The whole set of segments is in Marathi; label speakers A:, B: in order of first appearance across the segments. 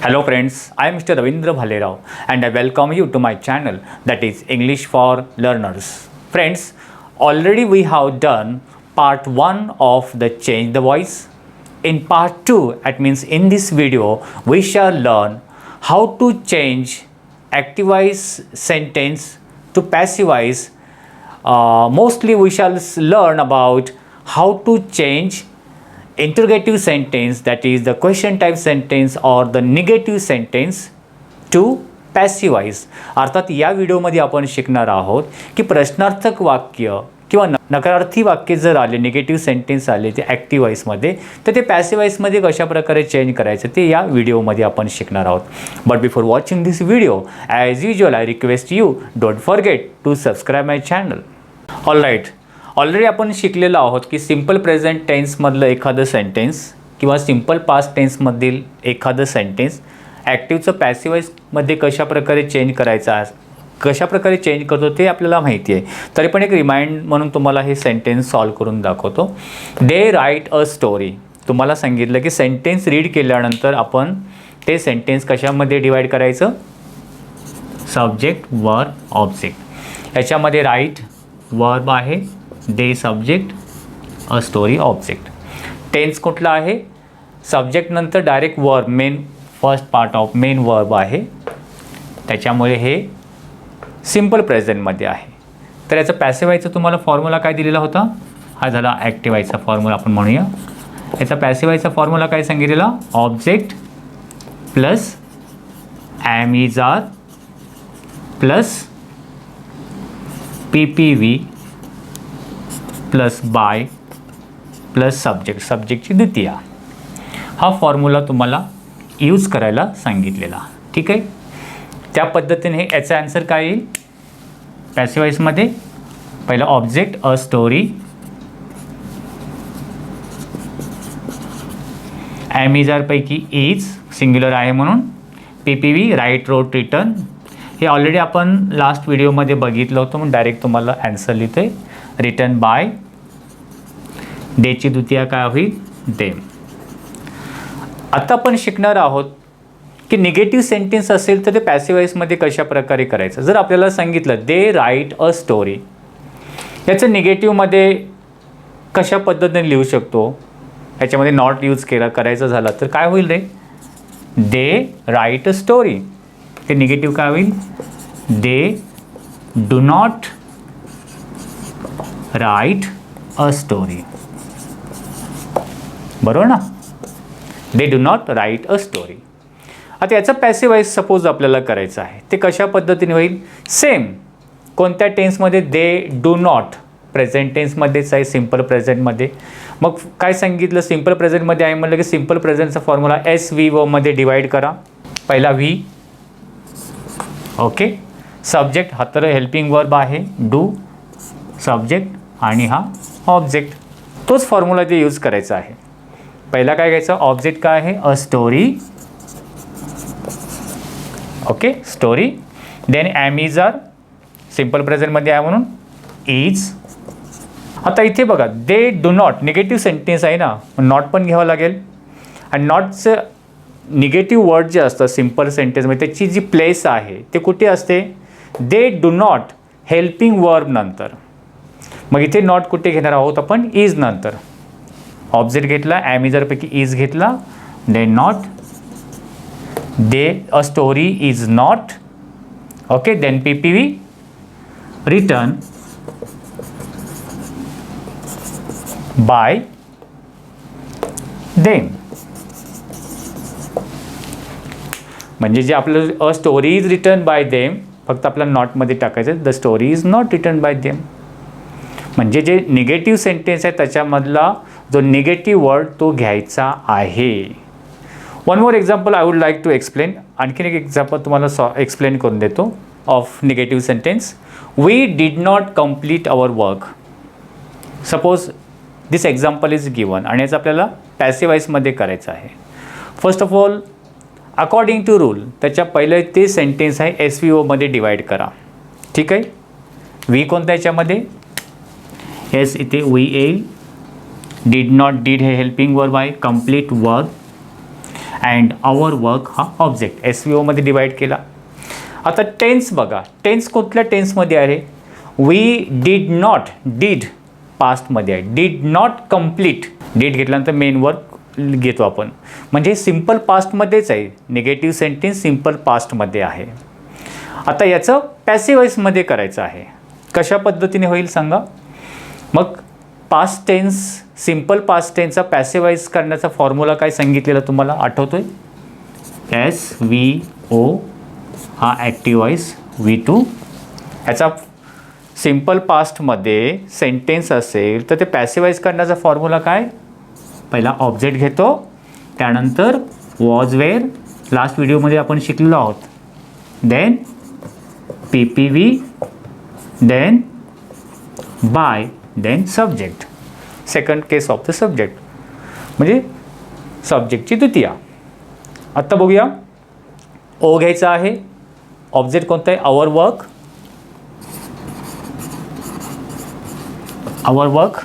A: Hello friends, I am Mr. Ravindra Bhalerao and I welcome you to my channel, that is English for Learners. Friends, already we have done part 1 of the Change the Voice. In part 2, that means in this video, we shall learn how to change active voice sentence to passive voice. Mostly we shall learn about how to change interrogative sentence, that is the question type sentence or the negative sentence, to passive voice. अर्थात या व्हिडिओमध्ये आपण शिकणार आहोत की प्रश्नार्थक वाक्य किंवा नकारार्थी वाक्य जर आले, निगेटिव्ह सेंटेन्स आले ते ॲक्टिव्ह व्हॉइसमध्ये, तर ते पॅसिव्ह व्हॉइसमध्ये कशा प्रकारे चेंज करायचं ते या व्हिडिओमध्ये आपण शिकणार आहोत. But before watching this video, as usual I request you, don't forget to subscribe my channel. All right, already आपण शिकलेलो आहोत की सिम्पल प्रेझेंट टेन्समधलं एखादं सेंटेन्स किंवा सिम्पल पास्ट टेन्समधील एखादं सेंटेन्स ॲक्टिव्हचं पॅसिव्ह व्हॉइसमध्ये कशाप्रकारे चेंज करायचं, कशाप्रकारे चेंज करतो ते आपल्याला माहिती आहे. तरी पण एक रिमाइंड म्हणून तुम्हाला हे सेंटेन्स सॉल्व करून दाखवतो. दे राईट अ स्टोरी. तुम्हाला सांगितलं की सेंटेन्स रीड केल्यानंतर आपण ते सेंटेन्स कशामध्ये डिवाईड करायचं, सब्जेक्ट वर्ब ऑब्जेक्ट. याच्यामध्ये राईट वर्ब आहे, they subject, a story object. Tense कुठला आहे, सब्जेक्ट नंतर direct verb, main first part of main verb आहे, त्याच्यामुळे हे सिम्पल प्रेझेंटमध्ये आहे. तर याचं पॅसिव्ह व्हायचं तुम्हाला फॉर्म्युला काय दिलेला होता, हा झाला ॲक्टिव्ह व्हायचा फॉर्म्युला आपण म्हणूया. याचा पॅसिव्ह व्हायचा फॉर्म्युला काय सांगितलेला, object plus am is are plus PPV plus by plus subject, सब्जेक्टची द्वितीया. हा फॉर्म्युला तुम्हाला यूज करायला सांगितलेला. ठीक आहे, त्या पद्धतीने याचा आन्सर काय येईल पॅसिव्ह व्हॉइसमध्ये. पहिला object a story, am is are पैकी इज सिंग्युलर आहे म्हणून, PPV राईट रोट रिटर्न. हे ऑलरेडी आपण लास्ट व्हिडिओमध्ये बघितलं होतं म्हणून डायरेक्ट तुम्हाला ॲन्सर लिहितो आहे. रिटर्न बाय, डेची द्वितीया काय होईल, देम. आता आपण शिकणार आहोत की निगेटिव्ह सेंटेन्स असेल तर ते पॅसिव्ह व्हॉइसमध्ये कशा प्रकारे करायचं. जर आपल्याला सांगितलं दे राईट अ स्टोरी, याचं निगेटिव्हमध्ये कशा पद्धतीने लिहू शकतो, याच्यामध्ये नॉट यूज करायचं झालं तर काय होईल रे, दे राईट अ स्टोरी. ते निगेटिव्ह काय होईल, दे do not right a story. बरोबर ना, दे do not right a story. आता याचं पॅसिव्ह व्हॉइस सपोज आपल्याला करायचं आहे, ते कशा पद्धतीने होईल, सेम कोणत्या टेन्समध्ये, दे डू नॉट प्रेझेंट टेन्समध्येच आहे, सिम्पल प्रेझेंटमध्ये. मग काय सांगितलं, सिम्पल प्रेझेंटमध्ये आहे म्हटलं की सिम्पल प्रेझेंटचा फॉर्म्युला SVO मध्ये डिवाईड करा. पहिला V, ओके. सब्जेक्ट हा तर हेल्पिंग वर्ब आहे, डू सब्जेक्ट आणि हा ऑब्जेक्ट. तोच फॉर्म्युला जे यूज करायचा आहे. पहिला काय घ्यायचं, ऑब्जेक्ट काय आहे, a story, okay story. Then am is are, simple प्रेझेंटमध्ये आहे म्हणून इज. आता इथे बघा, they do not negative sentence आहे ना, नॉट पण घ्यावं लागेल. आणि नॉटचं निगेटिव्ह वर्ड जे असतं सिम्पल सेंटेन्समध्ये, त्याची जी प्लेस आहे ते कुठे असते, दे डू नॉट हेल्पिंग वर्ब नंतर. मग इथे नॉट कुठे घेणार आहोत आपण, इज नंतर. ऑब्जेक्ट घेतला, ॲम इज आरपैकी इज घेतला, they not, they a story is not, okay. Then PPV written by them. म्हणजे जे आपलं a story is written by them, फक्त आपल्या नॉटमध्ये टाकायचं, the story is not written by them. म्हणजे जे निगेटिव्ह सेंटेन्स आहे त्याच्यामधला जो निगेटिव्ह वर्ड तो घ्यायचा आहे. One more example I would like to explain. आणखीन एक एक्झाम्पल तुम्हाला एक्सप्लेन करून देतो of negative sentence. We did not complete our work. Suppose this example is given आणि याचं आपल्याला पॅसिव्ह व्हॉइसमध्ये करायचं आहे. First of all, according to rule, त्याच्या पहिले ते सेंटेन्स आहे SVO मध्ये डिवाईड करा. ठीक आहे, वी कोणत्या याच्यामध्ये, एस इथे वी येईल, डिड नॉट, डिड हे हेल्पिंग वर्ब आहे, complete verb, and our work हा ऑब्जेक्ट SVO मध्ये डिवाइड केला. आता टेन्स बघा, टेन्स कुठल्या टेन्समध्ये आहे? वी डिड नॉट, डिड पास्टमध्ये आहे, डिड नॉट कम्प्लीट, डिड घेतल्यानंतर मेन वर्क घेतो आपण, म्हणजे सिम्पल पास्टमध्येच आहे. निगेटिव्ह सेंटेन्स सिम्पल पास्टमध्ये आहे. आता याचं पॅसिव्ह वॉइसमध्ये करायचं आहे. कशा पद्धतीने होईल सांगा? मग पास्ट टेन्स, सिम्पल पास्ट टेन्सचा पॅसिव्ह वॉइस करण्याचा फॉर्म्युला काय सांगितलेला तुम्हाला आठवतोय? SVO हा ॲक्टिव्ह वॉइस, V2. ह्याचा सिम्पल पास्टमध्ये सेंटेन्स असेल तर ते पॅसिव्ह वॉइस करण्याचा फॉर्म्युला काय? पहिला ऑब्जेक्ट घेतो, त्यानंतर वॉज वेअर लास्ट व्हिडिओमध्ये आपण शिकलेलो आहोत, then PPV, then by, then subject, second case of the subject, म्हणजे सब्जेक्टची द्वितीया. आत्ता बघूया. ओ घ्यायचा आहे, ऑब्जेक्ट कोणता आहे? Our work, our work.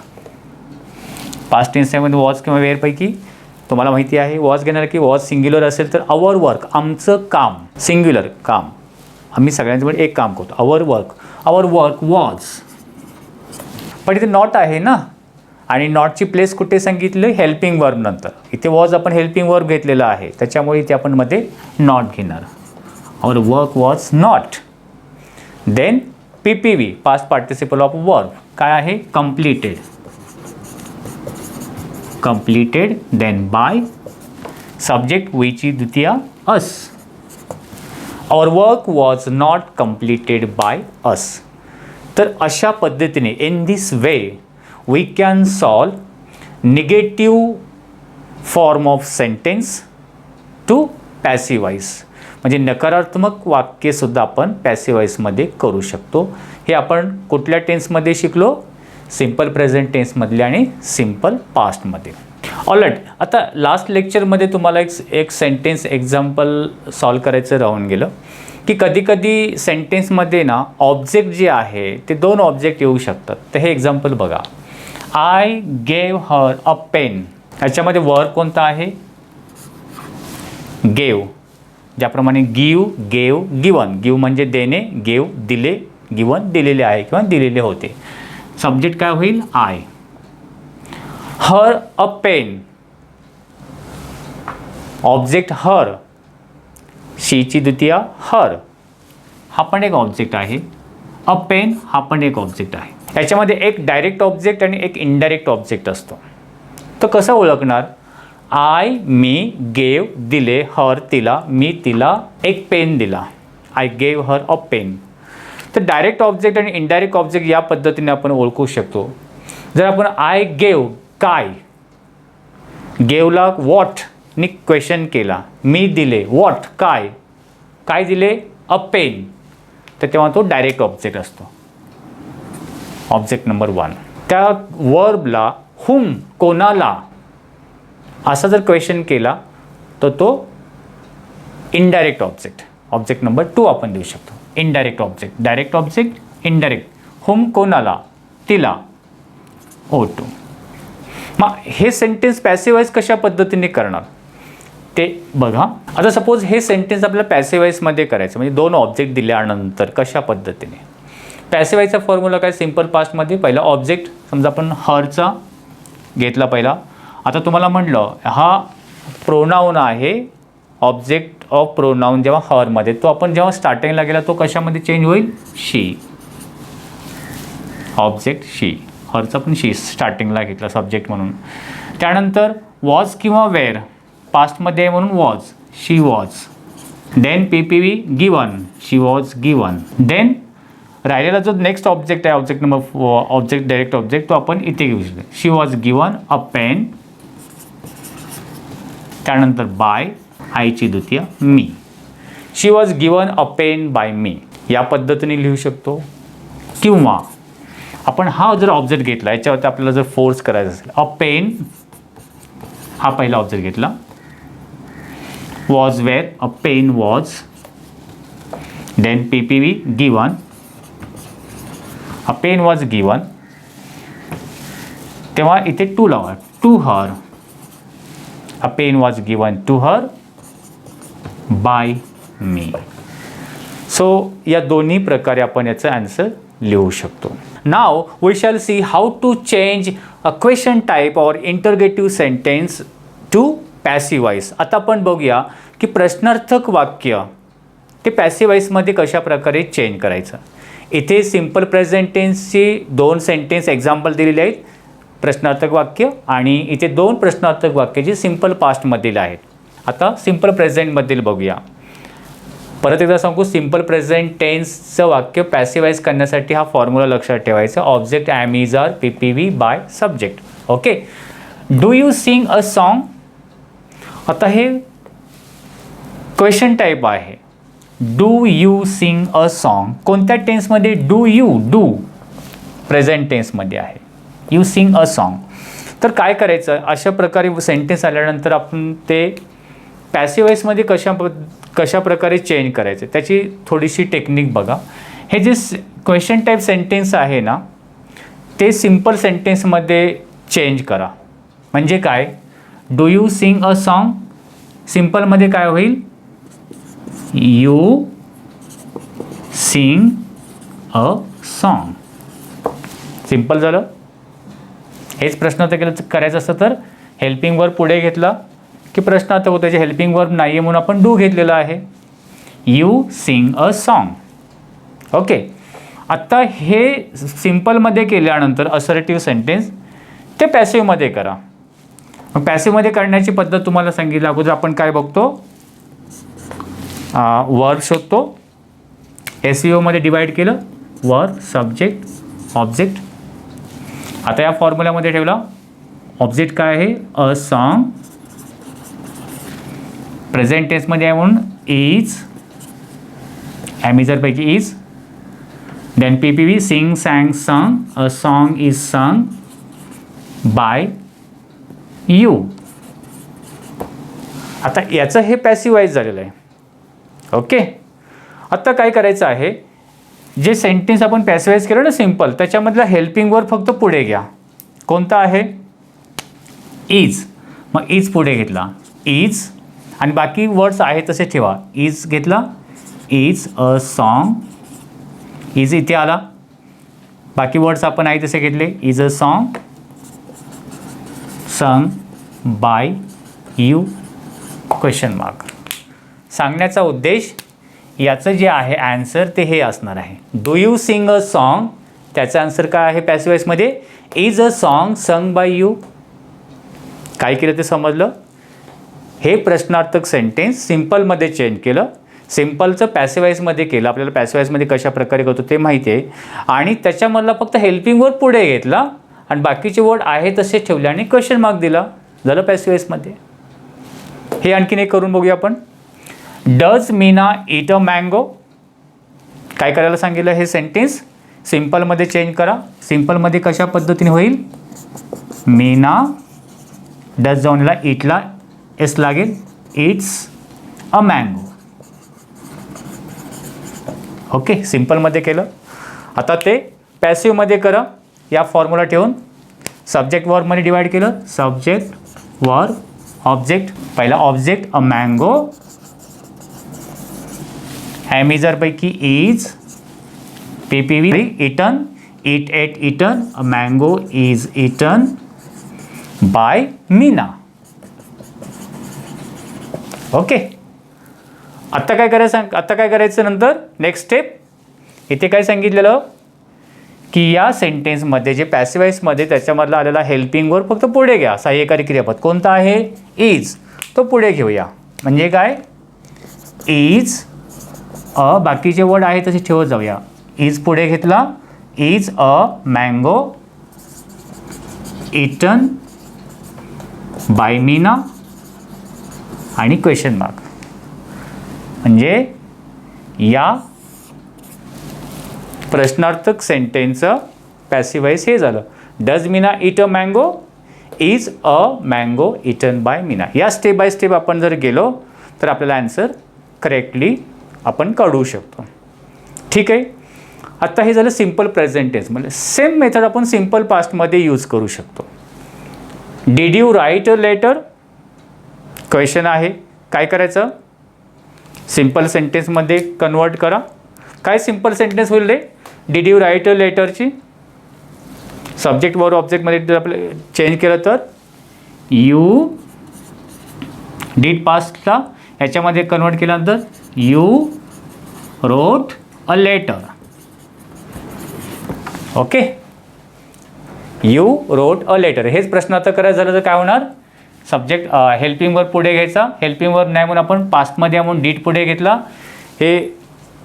A: Past टेन्समध्ये वॉज किंवा वेअरपैकी तुम्हाला माहिती आहे, वॉज घेणार की वॉज सिंग्युलर असेल तर आवर वर्क, आमचं काम, सिंग्युलर काम, आम्ही सगळ्यांच्यामध्ये एक काम करतो, आवर वर्क वॉज. पण इथे नॉट आहे ना, आणि नॉटची प्लेस कुठे सांगितलं? हेल्पिंग वर्ब नंतर. इथे वॉज आपण हेल्पिंग वर्ब घेतलेला आहे, त्याच्यामुळे इथे आपण मध्ये नॉट घेणार. Our work was not. Then PPV past participle of verb काय आहे? Completed, completed. Then by, subject वीची द्वितीया us. Our work was not completed by us. तर अशा पद्धतीने in this way we can solve negative form of sentence to passive voice, म्हणजे नकारात्मक वाक्यसुद्धा आपण पॅसिव्ह वॉइसमध्ये करू शकतो. हे आपण कुठल्या टेन्समध्ये शिकलो? सिम्पल प्रेझेंट टेन्समधले आणि सिम्पल पास्टमध्ये. ऑलराईट, आता लास्ट लेक्चरमध्ये तुम्हाला एक सेंटेन्स एक्झाम्पल सॉल्व करायचं राहून गेलं की कधीकधी सेंटेन्समध्ये ना ऑब्जेक्ट जे आहे ते दोन ऑब्जेक्ट येऊ शकतात. तर हे एक्झाम्पल बघा. I gave her a pen. याच्यामध्ये वर्ब कोणता आहे? गेव. ज्याप्रमाणे गिव, गेव, गिवन. गिव म्हणजे देणे, गेव दिले, गिवन दिलेले आहे किंवा दिलेले होते. सब्जेक्ट काय होईल? I. Her a pen, object her, शीची द्वितीया हर, हा पण एक ऑब्जेक्ट आहे. अ पेन हा पण एक ऑब्जेक्ट आहे. याच्यामध्ये एक डायरेक्ट ऑब्जेक्ट आणि एक इनडायरेक्ट ऑब्जेक्ट असतो. तो कसा ओळखणार? आय मी गेव दिले, हर तिला, मी तिला एक पेन दिला. I gave her a pen. तर डायरेक्ट ऑब्जेक्ट आणि इनडायरेक्ट ऑब्जेक्ट या पद्धतीने आपण ओळखू शकतो. जर आपण आय गेव काय, गेवला व्हॉट नि क्वेश्चन केला, मी दिले व्हॉट काय, काय दिले अ पेन, तर तेव्हा तो डायरेक्ट ऑब्जेक्ट असतो, ऑब्जेक्ट नंबर 1. त्या वर्बला हुम कोणाला असा जर क्वेश्चन केला तर तो इनडायरेक्ट ऑब्जेक्ट, ऑब्जेक्ट नंबर 2 आपण देऊ शकतो. Indirect object, direct object, indirect. Whom कोणाला, तिला, O2. मग हे सेंटेन्स पॅसिव्ह वॉइस कशा पद्धतीने करणार ते बघा. आता सपोज हे सेंटेन्स आपल्याला पॅसिव्ह वॉइसमध्ये करायचं, म्हणजे दोन ऑब्जेक्ट दिल्यानंतर कशा पद्धतीने. पॅसिव्ह वॉइसचा फॉर्म्युला काय? सिम्पल पास्टमध्ये पहिला ऑब्जेक्ट समजा आपण हरचा घेतला पहिला. आता तुम्हाला म्हटलं हा प्रोनाऊन आहे, ऑब्जेक्ट ऑफ प्रोनाऊन जेव्हा हरमध्ये, तो आपण जेव्हा स्टार्टिंगला गेला तो कशामध्ये चेंज होईल? शी. ऑब्जेक्ट शी, हरचा पण शी स्टार्टिंगला घेतला सब्जेक्ट म्हणून. त्यानंतर वॉज किंवा वेअर पास्टमध्ये म्हणून was, she was. Then PPV given, she was given. Then राहिलेला जो नेक्स्ट ऑब्जेक्ट आहे, object number object direct object, तो आपण इथे घेऊ शकतो. She was given a pen. त्यानंतर बाय, आईची द्वितीय मी. She was given a pen by me, या पद्धतीने लिहू शकतो. किंवा आपण हा जर ऑब्जेक्ट घेतला, याच्यावरती आपल्याला जर फोर्स करायचा असेल, अ पेन हा पहिला ऑब्जेक्ट घेतला. Was were, a pen was. Then PPV given, a pen was given. तेव्हा इथे टू लावा, to her. A pen was given to her by me. So या दोन्ही प्रकारे आपण याचं आन्सर लिहू शकतो. Now we shall see how to change a question type or interrogative sentence to passive voice. आता आपण बघूया की प्रश्नार्थक वाक्य ते पॅसिव्ह व्हॉइसमध्ये कशा प्रकारे चेंज करायचं. इथे सिम्पल प्रेझेंट टेन्सची 2 सेंटेन्स एक्झाम्पल दिलेले आहेत, प्रश्नार्थक वाक्य, आणि इथे 2 प्रश्नार्थक वाक्य जे सिम्पल पास्टमधील आहेत. आता सिम्पल प्रेझेंटमधील बघूया. परत एकदा सांगू, सिम्पल प्रेझेंट टेन्सचं वाक्य पॅसिव्हाइज करण्यासाठी हा फॉर्म्युला लक्षात ठेवायचा. Object am is are PPV by subject. Okay. Do you sing a song. आता हे क्वेश्चन टाईप आहे. Do you sing a song कोणत्या टेन्समध्ये? डू यू, डू प्रेझेंट टेन्समध्ये आहे. You sing a song. तर काय करायचं, अशा प्रकारे सेंटेन्स आल्यानंतर आपण ते पॅसिव्ह व्हॉइसमध्ये कशा प्रकारे चेंज करायचे त्याची थोडीशी टेक्निक बघा. हे जे क्वेश्चन टाईप सेंटेन्स आहे ना, ते सिम्पल सेंटेन्समध्ये चेंज करा. म्हणजे काय, do you sing a song सिम्पलमध्ये काय होईल, you sing a song. Simple झालं. हेच प्रश्नार्थ केलं करायचं असतं तर हेल्पिंग वर्ब पुढे घेतला की प्रश्नार्थ होतो. त्याचे हेल्पिंग वर्ब नाही आहे म्हणून आपण डू घेतलेला आहे. You sing a song. Okay. आत्ता हे सिम्पलमध्ये केल्यानंतर असर्टिव्ह सेंटेन्स ते पॅसिव्हमध्ये करा. मग पॅसिव्हमध्ये करण्याची पद्धत तुम्हाला सांगितलं. अगोदर आपण काय बघतो, वर्ब शोधतो. SVOमध्ये डिवाइड केलं, वर्ब, सब्जेक्ट, ऑब्जेक्ट. आता या फॉर्म्युल्यामध्ये ठेवला. ऑब्जेक्ट काय आहे, अ सॉन्ग. प्रेझेंट टेन्समध्ये आहे म्हणून इज, ॲमिजरपैकी is. Then PPV sing, sang, sung. A song is sung by you. आता याचं हे पॅसिव्ह व्हॉइस झालेलं आहे. ओके. आता काय करायचं आहे, जे सेंटेन्स आपण पॅसिव्ह व्हॉइस केलं ना सिम्पल, त्याच्यामधला हेल्पिंग वर्ब फक्त पुढे घ्या. कोणता आहे, इज. मग इज पुढे घेतला, इज, आणि बाकी वर्ड्स आहे तसे ठेवा. इज घेतला, इज अ सॉन्ग, इज इथे आला. बाकी वर्ड्स आपण आहे तसे घेतले. Is a song sung by you question mark. सांगण्याचा उद्देश याचं जे आहे ॲन्सर ते हे असणार आहे. Do you sing a song, त्याचं आन्सर काय आहे पॅसिव्ह व्हॉइसमध्ये, is a song sung by you. काय केलं ते समजलं. हे प्रश्नार्थक सेंटेन्स सिम्पलमध्ये चेंज केलं, सिम्पलचं पॅसिव्ह व्हॉइसमध्ये केलं. आपल्याला पॅसिव्ह व्हॉइसमध्ये कशा प्रकारे करतो ते माहिती आहे. आणि त्याच्यामधला फक्त हेल्पिंग वर्ड पुढे घेतला आणि बाकीचे वर्ड आहे तसे ठेवले आणि क्वेश्चन मार्क दिला. झालं पॅसिव्ह व्हॉइसमध्ये. हे आणखीन एक करून बघूया आपण. Does Meena eat a mango. काय करायला सांगितलं, हे सेंटेन्स सिम्पलमध्ये चेंज करा. सिम्पलमध्ये कशा पद्धतीने होईल, मीना, डज जाऊनला ईटला एस लागेल, इट्स अ मँगो. ओके. सिम्पलमध्ये केलं. आता ते पॅसिव्हमध्ये करा. या फॉर्म्युला ठेवून सब्जेक्ट वर्बमध्ये डिवाइड केलं. Subject verb object. पहिला ऑब्जेक्ट अ मँगो, ॲमिजरपैकी is, PPV eaten, eat ate eaten, a mango is eaten by Meena. Okay. आता काय करायचं नंतर नेक्स्ट स्टेप. इथे काय सांगितलेलं की या सेंटेन्समध्ये जे पॅसिव्ह व्हॉइसमध्ये त्याच्यामधला आलेला हेल्पिंग वर्ब फक्त पुढे घ्या. सहाय्यकारी क्रियापद कोणता आहे, इज, तो पुढे घेऊया. म्हणजे काय, इज अ, बाकीचे वर्ड आहे तसे ठेवत जाऊया. इज पुढे घेतला, is a mango eaten by Meena आणि क्वेश्चन मार्क. म्हणजे या प्रश्नार्थक सेंटेन्सचं पॅसिव्ह व्हॉइस हे झालं. Does Meena eat a mango, is a mango eaten by Meena. या स्टेप बाय स्टेप आपण जर गेलो तर आपल्याला आन्सर करेक्टली आपण काढू शकतो. ठीक आहे. आता हे झालं सिम्पल प्रेझेंट टेन्स. म्हणजे सेम मेथड आपण सिम्पल पास्टमध्ये यूज करू शकतो. Did you write a letter, question आहे. काय करायचं, सिम्पल सेंटेन्समध्ये कन्वर्ट करा. काय सिम्पल सेंटेन्स होईल रे? डिड यू राईट अ लेटरची सब्जेक्ट वर्ब ऑब्जेक्टमध्ये जर आपलं चेंज केलं तर यू डीड पास्टला याच्यामध्ये कन्वर्ट केल्यानंतर you wrote a letter. Okay, you wrote a letter. हेच प्रश्न आता करायचं झालं तर काय होणार? सब्जेक्ट हेल्पिंग वर्ब पुढे घ्यायचा. हेल्पिंग वर्ब नाही म्हणून आपण पास्टमध्ये म्हणून डीड पुढे घेतला. हे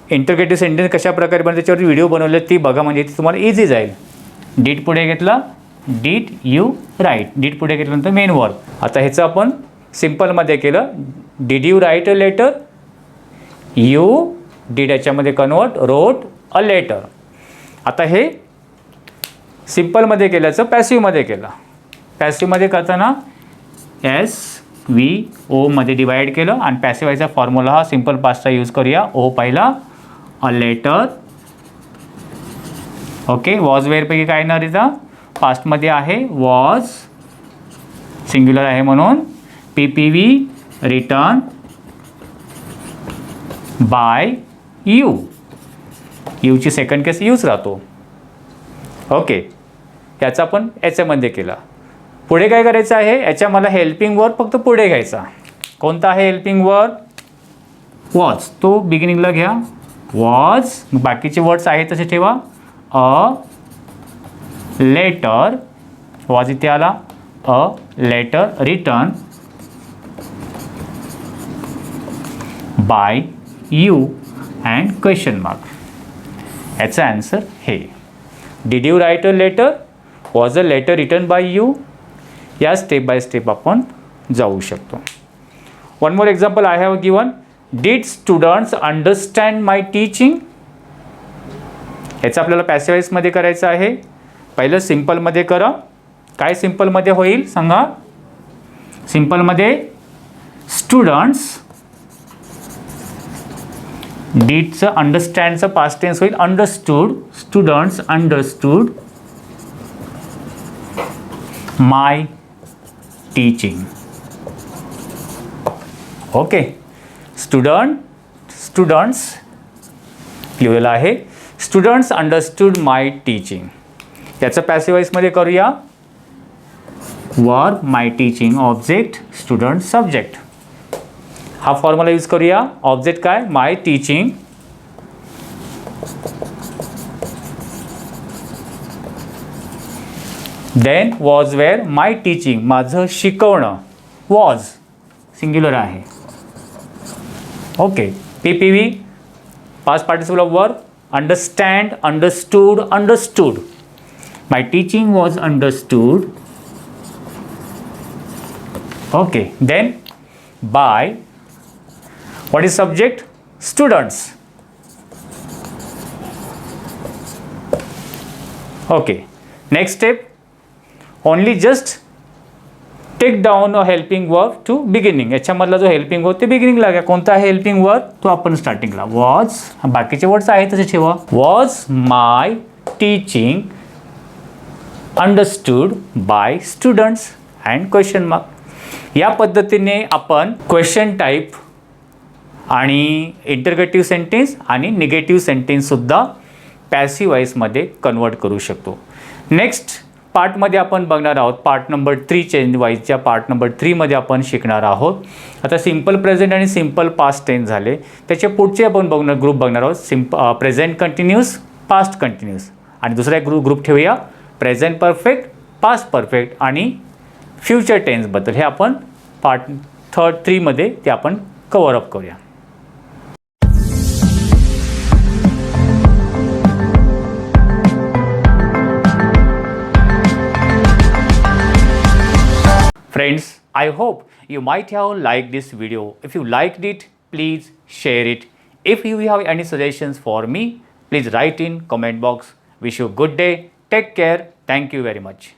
A: इंटरगेटिव्ह सेंटेन्स कशा प्रकारे बनते त्याच्यावर व्हिडिओ बनवले ती बघा, म्हणजे ती तुम्हाला इझी जाईल. डीड पुढे घेतला, डीड यू राईट. डीड पुढे घेतल्यानंतर मेन वर्ब. आता ह्याचं आपण सिम्पलमध्ये केलं. Did you write a letter, you did याच्यामध्ये कन्वर्ट रोट अ लेटर. आता हे सिम्पलमध्ये केल्याचं पॅसिव्हमध्ये केलं. पॅसिव्हमध्ये करताना एस व्ही ओमध्ये डिवाईड केलं आणि पॅसिव्हायचा फॉर्म्युला हा सिम्पल पास्टचा यूज करूया. ओ पहिला, अ लेटर. ओके, वॉज वेअरपैकी काय येणार इथं? पास्टमध्ये आहे वॉज, सिंग्युलर आहे म्हणून P P V written by you. यूची सेकंड केस यूज राहतो. ओके, याचा आपण याच्यामध्ये केला. पुढे काय करायचं आहे? याच्या मला हेल्पिंग वर्ब फक्त पुढे घ्यायचा. कोणता आहे हेल्पिंग वर्ब? वॉज. तो बिगिनिंगला घ्या, वॉज. बाकीचे वर्ड्स आहेत तसे ठेवा. अ लेटर, वॉज इथे आला. A letter written by you and question mark. याचा आन्सर हे. Did you write a letter, was a letter written by you. या स्टेप बाय स्टेप आपण जाऊ शकतो. One more example I have given. Did students understand my teaching. याचं आपल्याला पॅसिव्हाइजमध्ये करायचं आहे. पहिलं सिम्पलमध्ये करा. काय सिम्पलमध्ये होईल सांगा? सिम्पलमध्ये स्टुडंट्स, डीडचं अंडरस्टँडचं पास्ट टेन्स होईल understood. Students understood my teaching. Okay, students लिहिलेलं आहे. Students understood my teaching. याचं पॅसिव्हाइजमध्ये करूया. Verb my teaching, object student subject. हा फॉर्म्युला यूज करूया. ऑब्जेक्ट काय? My teaching. Then was were my teaching, माझं शिकवणं. वॉज सिंग्युलर आहे. Okay, P P V past participle of verb. Understand, understood, understood. My teaching was understood. Okay, then by, what is subject? Students. Okay, next step, only just take down a helping verb to beginning. याच्यामधला जो हेल्पिंग वर्ब ते बिगिनिंगला घ्या. कोणता आहे हेल्पिंग वर्ब? तो आपण स्टार्टिंगला. वॉज, बाकीचे वर्ड्स आहेत तसे ठेवा. Was my teaching understood by students and question mark. या पद्धतीने आपण क्वेश्चन टाईप आणि इंटरगेटिव्ह सेंटेन्स आणि निगेटिव्ह सेंटेन्ससुद्धा पॅसिव्ह वॉइसमध्ये कन्वर्ट करू शकतो. नेक्स्ट पार्टमध्ये आपण बघणार आहोत. पार्ट नंबर 3 चेंज वॉइसच्या पार्ट नंबर 3मध्ये आपण शिकणार आहोत. आता सिम्पल प्रेझेंट आणि सिम्पल पास्ट टेन्स झाले. त्याचे पुढचे आपण ग्रुप बघणार आहोत. Present continuous, past continuous. आणि दुसरा एक ग्रुप ठेवूया प्रेझेंट परफेक्ट, पास्ट परफेक्ट आणि फ्युचर टेन्सबद्दल. हे आपण पार्ट 3मध्ये ते आपण कव्हर अप करूया. Friends, I hope you might have liked this video. If you liked it, please share it. If you have any suggestions for me, please write in comment box. Wish you a good day. Take care. Thank you very much.